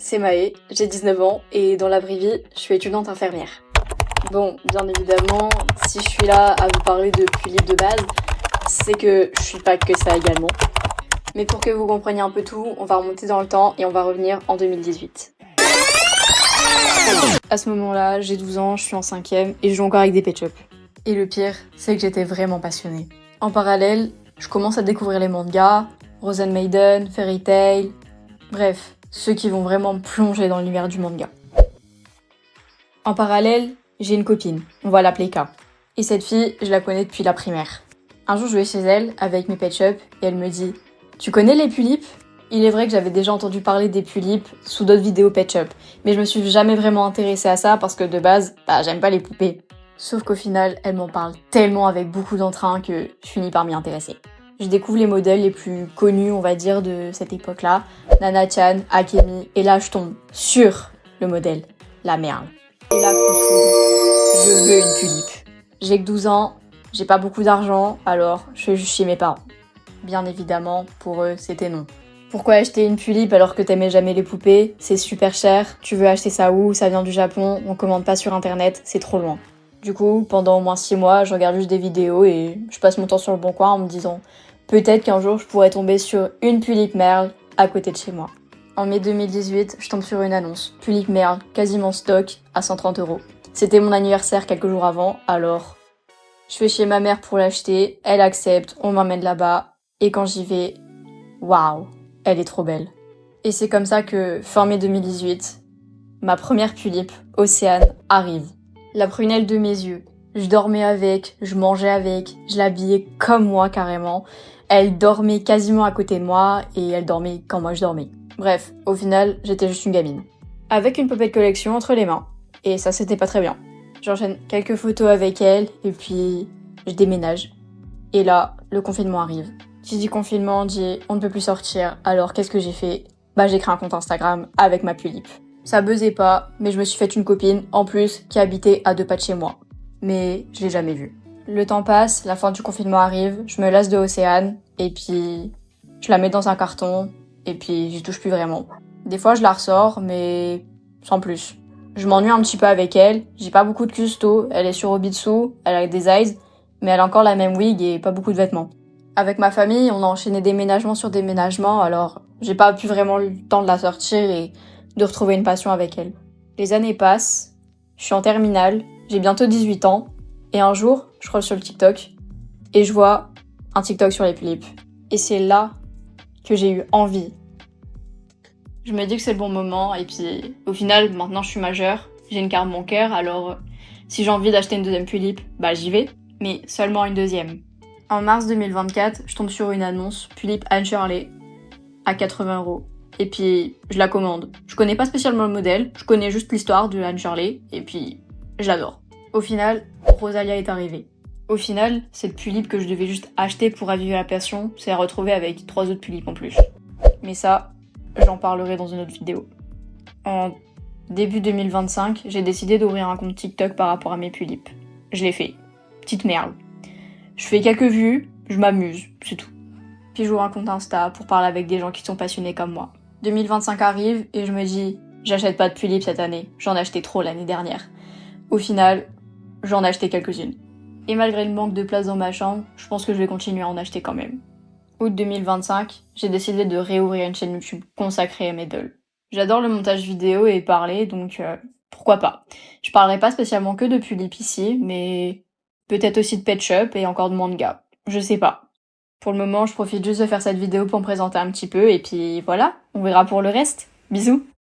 c'est Maë, j'ai 19 ans et dans la vraie vie, je suis étudiante infirmière. Bon, bien évidemment, si je suis là à vous parler de Pulip de base, c'est que je suis pas que ça également. Mais pour que vous compreniez un peu tout, on va remonter dans le temps et on va revenir en 2018. À ce moment-là, j'ai 12 ans, je suis en 5ème et je joue encore avec des Pet Shop. Et le pire, c'est que j'étais vraiment passionnée. En parallèle, je commence à découvrir les mangas, Rosen Maiden, Fairy Tail, bref, ceux qui vont vraiment me plonger dans l'univers du manga. En parallèle, j'ai une copine, on va l'appeler K. Et cette fille, je la connais depuis la primaire. Un jour, je vais chez elle avec mes Pet Shop et elle me dit « Tu connais les Pulip ?» Il est vrai que j'avais déjà entendu parler des Pulip sous d'autres vidéos Pet Shop, mais je me suis jamais vraiment intéressée à ça parce que de base, j'aime pas les poupées. Sauf qu'au final, elle m'en parle tellement avec beaucoup d'entrain que je finis par m'y intéresser. Je découvre les modèles les plus connus, on va dire, de cette époque-là. Nana-chan, Akemi, et là je tombe sur le modèle, la Merle. Et là, coup de foudre, je veux une Pulip. J'ai que 12 ans, j'ai pas beaucoup d'argent, alors je vais juste chez mes parents. Bien évidemment, pour eux, c'était non. Pourquoi acheter une Pulip alors que t'aimais jamais les poupées? C'est super cher, tu veux acheter ça où? Ça vient du Japon, on commande pas sur internet, c'est trop loin. Du coup, pendant au moins 6 mois, je regarde juste des vidéos et je passe mon temps sur le bon coin en me disant peut-être qu'un jour je pourrais tomber sur une Pulip Merle à côté de chez moi. En mai 2018, je tombe sur une annonce. Pulip Merle, quasiment stock, à 130 €. C'était mon anniversaire quelques jours avant, alors je vais chez ma mère pour l'acheter, elle accepte, on m'emmène là-bas, et quand j'y vais, waouh, elle est trop belle. Et c'est comme ça que, fin mai 2018, ma première Pulip, Océane, arrive. La prunelle de mes yeux. Je dormais avec, je mangeais avec, je l'habillais comme moi carrément. Elle dormait quasiment à côté de moi et elle dormait quand moi je dormais. Bref, au final, j'étais juste une gamine. Avec une poupée de collection entre les mains. Et ça, c'était pas très bien. J'enchaîne quelques photos avec elle et puis je déménage. Et là, le confinement arrive. Qui dit confinement dit on ne peut plus sortir. Alors qu'est-ce que j'ai fait? J'ai créé un compte Instagram avec ma Pulip. Ça buzzait pas, mais je me suis fait une copine, en plus, qui habitait à 2 pas de chez moi. Mais je l'ai jamais vue. Le temps passe, la fin du confinement arrive, je me lasse de Océane, et puis je la mets dans un carton, et puis j'y touche plus vraiment. Des fois je la ressors, mais sans plus. Je m'ennuie un petit peu avec elle, j'ai pas beaucoup de custo, elle est sur Obitsu, elle a des eyes, mais elle a encore la même wig et pas beaucoup de vêtements. Avec ma famille, on a enchaîné déménagement sur déménagement, alors j'ai pas pu vraiment le temps de la sortir et de retrouver une passion avec elle. Les années passent, je suis en terminale, j'ai bientôt 18 ans, et un jour, je scrolle sur le TikTok, et je vois un TikTok sur les Pulip. Et c'est là que j'ai eu envie. Je me dis que c'est le bon moment, et puis au final, maintenant je suis majeure, j'ai une carte bancaire, alors si j'ai envie d'acheter une deuxième Pulip, j'y vais, mais seulement une deuxième. En mars 2024, je tombe sur une annonce, Pulip Anne Shirley, à 80 €. Et puis, je la commande. Je connais pas spécialement le modèle, je connais juste l'histoire de Anne Shirley, et puis, je l'adore. Au final, Rosalia est arrivée. Au final, cette Pulip que je devais juste acheter pour raviver la passion, s'est retrouvée avec 3 autres Pulip en plus. Mais ça, j'en parlerai dans une autre vidéo. En début 2025, j'ai décidé d'ouvrir un compte TikTok par rapport à mes Pulip. Je l'ai fait. Petite merde. Je fais quelques vues, je m'amuse, c'est tout. Puis j'ouvre un compte Insta pour parler avec des gens qui sont passionnés comme moi. 2025 arrive et je me dis, j'achète pas de Pulip cette année, j'en ai acheté trop l'année dernière. Au final, j'en ai acheté quelques-unes. Et malgré le manque de place dans ma chambre, je pense que je vais continuer à en acheter quand même. Août 2025, j'ai décidé de réouvrir une chaîne YouTube consacrée à mes dolls. J'adore le montage vidéo et parler, donc pourquoi pas. Je parlerai pas spécialement que de Pulip ici, mais peut-être aussi de Pet Shop et encore de manga. Je sais pas. Pour le moment, je profite juste de faire cette vidéo pour me présenter un petit peu, et puis voilà, on verra pour le reste. Bisous!